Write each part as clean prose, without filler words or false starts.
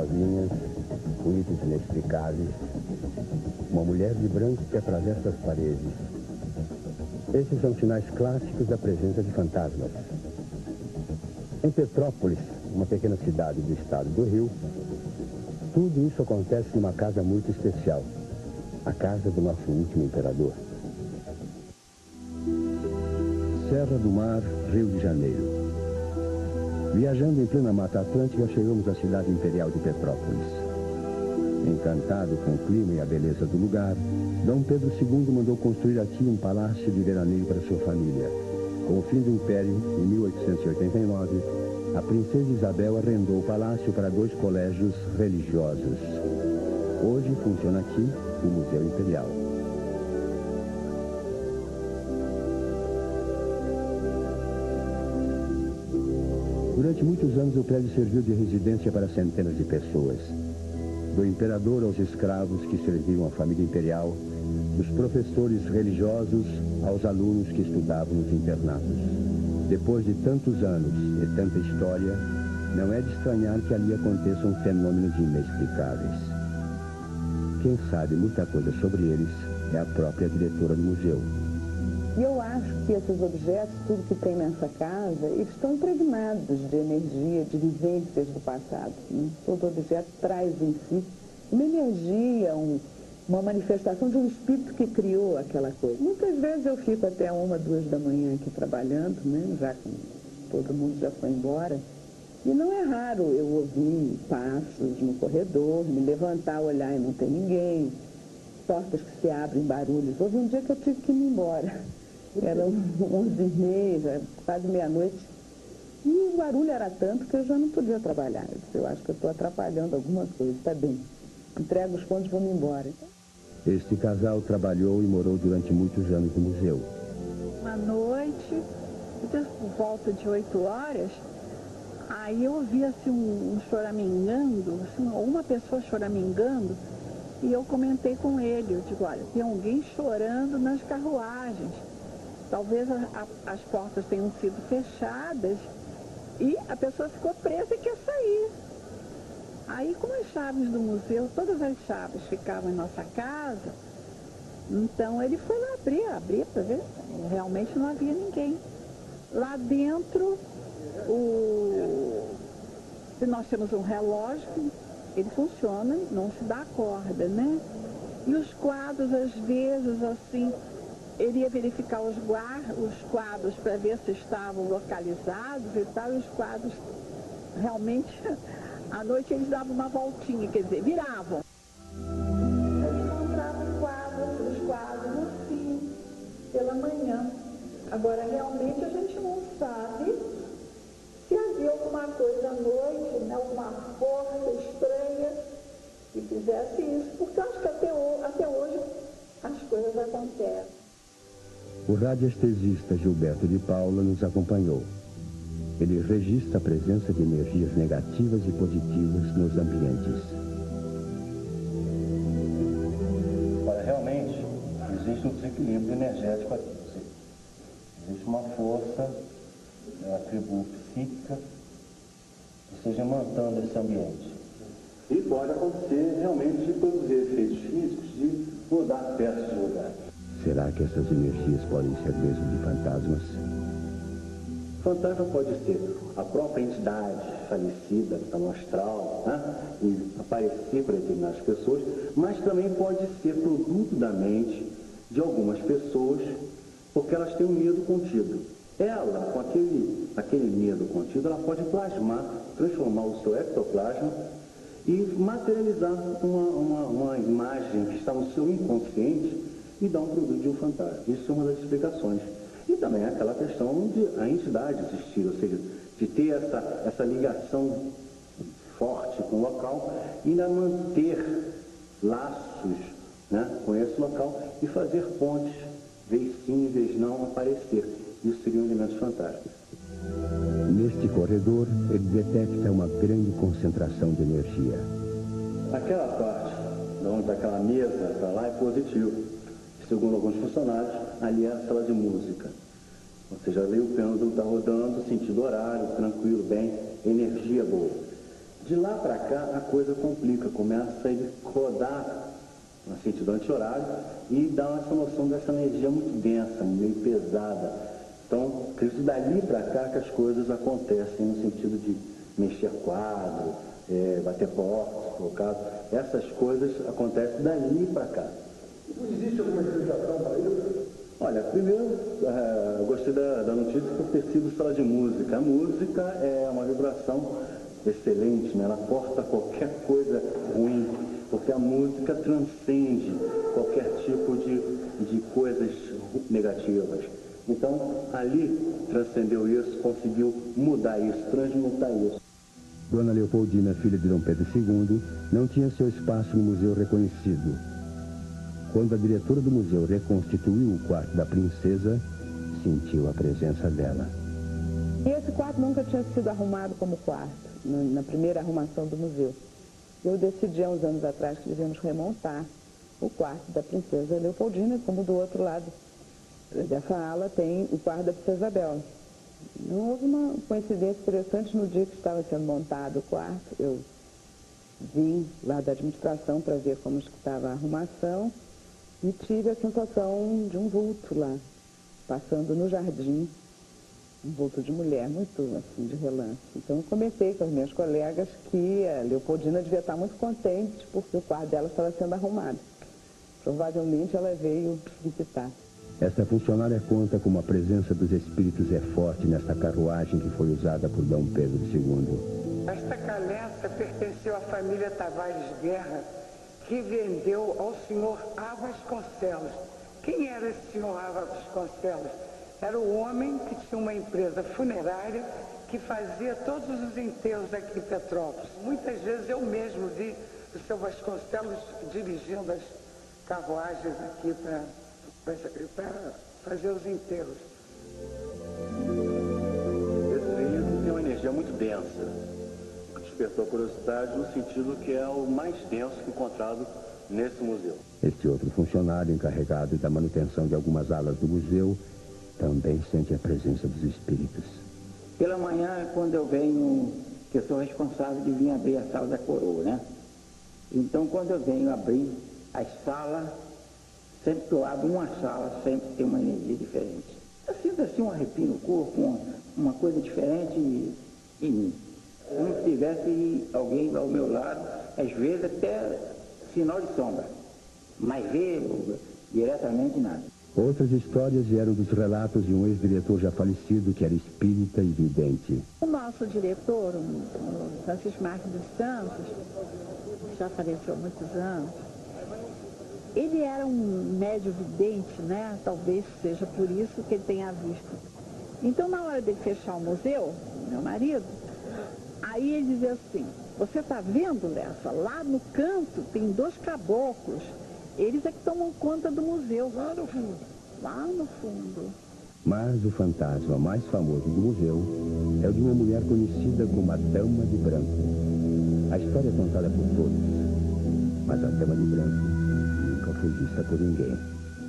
sozinhas, ruídos inexplicáveis, uma mulher de branco que atravessa as paredes. Esses são sinais clássicos da presença de fantasmas. Em Petrópolis, uma pequena cidade do estado do Rio, tudo isso acontece numa casa muito especial, a casa do nosso último imperador. Serra do Mar, Rio de Janeiro. Viajando em plena Mata Atlântica, chegamos à cidade imperial de Petrópolis. Encantado com o clima e a beleza do lugar, Dom Pedro II mandou construir aqui um palácio de veraneio para sua família. Com o fim do Império, em 1889, a princesa Isabel arrendou o palácio para 2 colégios religiosos. Hoje funciona aqui o Museu Imperial. Durante muitos anos, o prédio serviu de residência para centenas de pessoas. Do imperador aos escravos que serviam a família imperial, dos professores religiosos aos alunos que estudavam nos internatos. Depois de tantos anos e tanta história, não é de estranhar que ali aconteçam fenômenos inexplicáveis. Quem sabe muita coisa sobre eles é a própria diretora do museu. E eu acho que esses objetos, tudo que tem nessa casa, eles estão impregnados de energia, de vivências do passado. Todo objeto traz em si uma energia, uma manifestação de um espírito que criou aquela coisa. Muitas vezes eu fico até 1, 2 da manhã aqui trabalhando, né? Já que todo mundo já foi embora. E não é raro eu ouvir passos no corredor, me levantar, olhar e não tem ninguém, portas que se abrem, barulhos. Houve um dia que eu tive que ir embora. Eram 11h30, já quase meia-noite. E o barulho era tanto que eu já não podia trabalhar. Eu acho que eu estou atrapalhando alguma coisa, está bem. Entrego os pontos e vou-me embora. Este casal trabalhou e morou durante muitos anos no museu. Uma noite, por volta de 8 horas, aí eu ouvi assim, um choramingando, assim, uma pessoa choramingando, e eu comentei com ele, eu digo, olha, tem alguém chorando nas carruagens. Talvez as portas tenham sido fechadas e a pessoa ficou presa e quer sair. Aí, como as chaves do museu, todas as chaves ficavam em nossa casa, então ele foi lá abrir para ver. Realmente não havia ninguém. Lá dentro, nós temos um relógio, ele funciona, não se dá corda, né? E os quadros, às vezes, assim, ele ia verificar os quadros para ver se estavam localizados e tal, e os quadros realmente, à noite eles davam uma voltinha, quer dizer, viravam. Ele encontrava os quadros assim, pela manhã. Agora, realmente, a gente não sabe se havia alguma coisa à noite, né, alguma força estranha que fizesse isso, porque eu acho que até hoje as coisas acontecem. O radiestesista Gilberto de Paula nos acompanhou. Ele registra a presença de energias negativas e positivas nos ambientes. Olha, realmente, existe um desequilíbrio energético aqui. Existe uma força, eu atribuo psíquica, que esteja mantendo esse ambiente. E pode acontecer realmente de produzir efeitos físicos de mudar peças de lugar. Será que essas energias podem ser mesmo de fantasmas? Fantasma pode ser a própria entidade falecida, que está no astral, né? E aparecer para determinadas pessoas, mas também pode ser produto da mente de algumas pessoas, porque elas têm um medo contido. Ela, com aquele medo contido, ela pode plasmar, transformar o seu ectoplasma e materializar uma imagem que está no seu inconsciente e dar um produto de um fantasma. Isso é uma das explicações. E também é aquela questão de a entidade existir, ou seja, de ter essa ligação forte com o local e ainda manter laços, né, com esse local e fazer pontes, vez sim, vez não, aparecer. Isso seriam elementos fantásticos. Neste corredor, ele detecta uma grande concentração de energia. Aquela parte, onde está aquela mesa para lá, é positivo. Segundo alguns funcionários, ali é a sala de música. Ou seja, ali o pêndulo está rodando, sentido horário, tranquilo, bem, energia boa. De lá para cá a coisa complica, começa a ele rodar no sentido anti-horário e dá essa noção dessa energia muito densa, meio pesada. Então, acredito dali para cá que as coisas acontecem no sentido de mexer quadro, bater portas, por caso. Essas coisas acontecem dali para cá. Existe alguma explicação para isso? Olha, primeiro, eu gostei da notícia por ter sido sala de música. A música é uma vibração excelente, né? Ela corta qualquer coisa ruim, porque a música transcende qualquer tipo de coisas negativas. Então, ali transcendeu isso, conseguiu mudar isso, transmutar isso. Dona Leopoldina, filha de Dom Pedro II, não tinha seu espaço no museu reconhecido. Quando a diretora do museu reconstituiu o quarto da princesa, sentiu a presença dela. E esse quarto nunca tinha sido arrumado como quarto, na primeira arrumação do museu. Eu decidi há uns anos atrás que devíamos remontar o quarto da princesa Leopoldina, como do outro lado dessa ala tem o quarto da princesa Isabel. Não houve uma coincidência interessante no dia que estava sendo montado o quarto. Eu vim lá da administração para ver como estava a arrumação e tive a sensação de um vulto lá, passando no jardim, um vulto de mulher, muito assim, de relance. Então eu comentei com as minhas colegas que a Leopoldina devia estar muito contente porque o quarto dela estava sendo arrumado. Provavelmente ela veio visitar. Esta funcionária conta como a presença dos espíritos é forte nesta carruagem que foi usada por Dom Pedro II. Esta caleta pertenceu à família Tavares Guerra, que vendeu ao senhor A. Vasconcelos. Quem era esse senhor A. Vasconcelos? Era o homem que tinha uma empresa funerária que fazia todos os enterros aqui em Petrópolis. Muitas vezes eu mesmo vi o seu Vasconcelos dirigindo as carruagens aqui para fazer os enterros. Esse veículo tem uma energia muito densa. Despertou curiosidade no sentido que é o mais denso encontrado nesse museu. Este outro funcionário encarregado da manutenção de algumas alas do museu também sente a presença dos espíritos. Pela manhã, quando eu venho, que eu sou responsável de vir abrir a sala da coroa, né? Então, quando eu venho abrir as salas, sempre que eu abro uma sala, sempre tem uma energia diferente. Eu sinto assim um arrepio no corpo, uma coisa diferente em mim. Como se tivesse alguém ao meu lado, às vezes até sinal de sombra, mas ver diretamente nada. Outras histórias vieram dos relatos de um ex-diretor já falecido que era espírita e vidente. O nosso diretor, o Francisco Marques dos Santos, já faleceu há muitos anos, ele era um médio vidente, né? Talvez seja por isso que ele tenha visto. Então, na hora dele fechar o museu, meu marido, aí ele dizia assim, você está vendo, Lessa? Lá no canto tem 2 caboclos. Eles é que tomam conta do museu. Lá no fundo. Lá no fundo. Mas o fantasma mais famoso do museu é o de uma mulher conhecida como a Dama de Branco. A história é contada por todos, mas a Dama de Branco nunca foi vista por ninguém.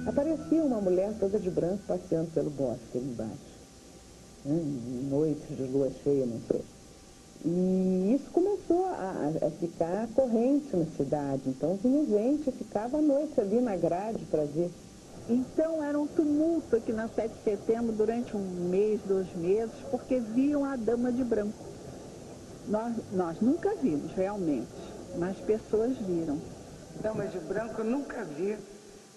Aparecia uma mulher toda de branco passeando pelo bosque ali embaixo. Noites de lua cheia, não sei. E isso começou a ficar corrente na cidade. Então vinha gente, ficava à noite ali na grade para ver. Então era um tumulto aqui na 7 de setembro durante 1 mês, 2 meses, porque viam a Dama de Branco. Nós nunca vimos realmente, mas pessoas viram. Dama de Branco eu nunca vi,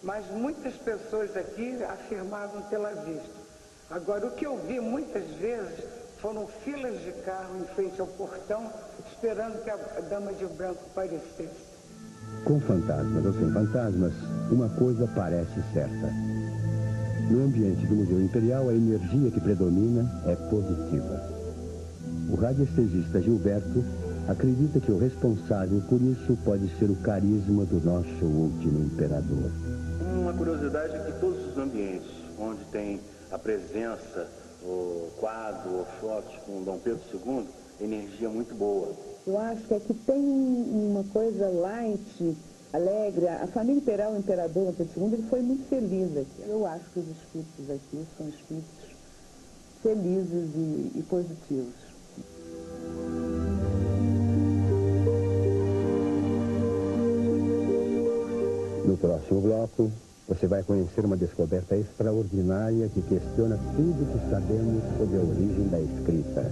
mas muitas pessoas aqui afirmavam tê-la visto. Agora, o que eu vi muitas vezes foram filas de carro em frente ao portão, esperando que a Dama de Branco aparecesse. Com fantasmas ou sem fantasmas, uma coisa parece certa. No ambiente do Museu Imperial, a energia que predomina é positiva. O radiestesista Gilberto acredita que o responsável por isso pode ser o carisma do nosso último imperador. Uma curiosidade é que todos os ambientes onde tem a presença, o quadro, ou fotos com Dom Pedro II, energia muito boa. Eu acho que aqui tem uma coisa light, alegre. A família imperial, o imperador Dom Pedro II, ele foi muito feliz aqui. Eu acho que os espíritos aqui são espíritos felizes e positivos. No próximo bloco, você vai conhecer uma descoberta extraordinária que questiona tudo que sabemos sobre a origem da escrita.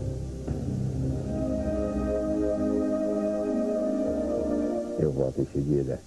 Eu volto em seguida.